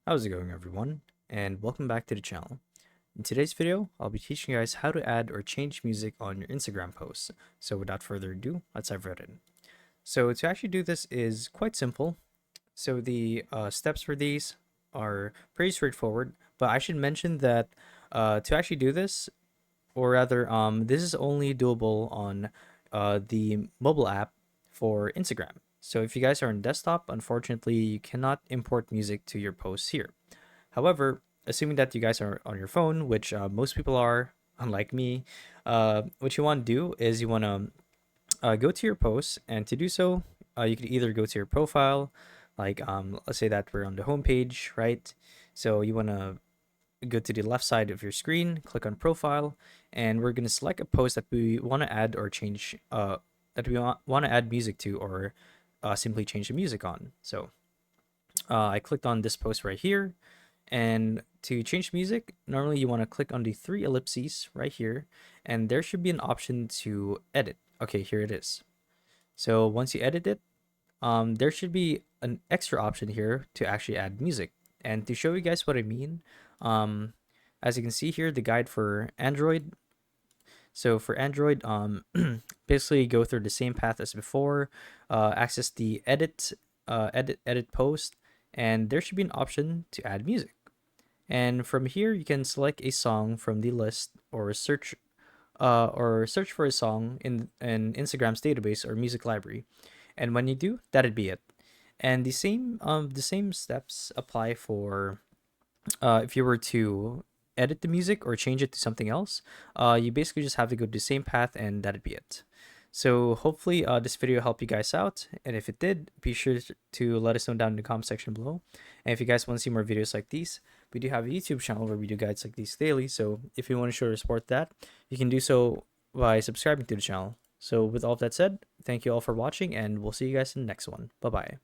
How's it going, everyone? And welcome back to the channel. In today's video, I'll be teaching you guys how to add or change music on your Instagram posts. So without further ado, let's dive right in. So to actually do this is quite simple. So the steps for these are pretty straightforward, but I should mention that to actually do this, or rather, this is only doable on the mobile app for Instagram. So if you guys are on desktop, unfortunately, you cannot import music to your posts here. However, assuming that you guys are on your phone, which most people are, unlike me, what you want to do is you want to go to your posts, and to do so, you could either go to your profile, like let's say that we're on the home page, right? So you want to go to the left side of your screen, click on profile, and we're going to select a post that we want to add or change, that we want to add music to, or simply change the music on. So I clicked on this post right here, and to change music, normally you want to click on the three ellipses right here, and there should be an option to edit. Okay, here it is. So once you edit it, there should be an extra option here to actually add music. And to show you guys what I mean, um, as you can see here, the guide for Android. So for Android, basically go through the same path as before, access the edit post, and there should be an option to add music. And from here, you can select a song from the list, or search for a song in Instagram's database or music library. And when you do, that'd be it. And the same steps apply for if you were to edit the music or change it to something else. You basically just have to go to the same path, and that'd be it. So hopefully this video helped you guys out, and if it did, be sure to let us know down in the comment section below. And if you guys want to see more videos like these, we do have a YouTube channel where we do guides like these daily, so if you want to show your support that, you can do so by subscribing to the channel. So with all of that said, thank you all for watching, and we'll see you guys in the next one. Bye bye.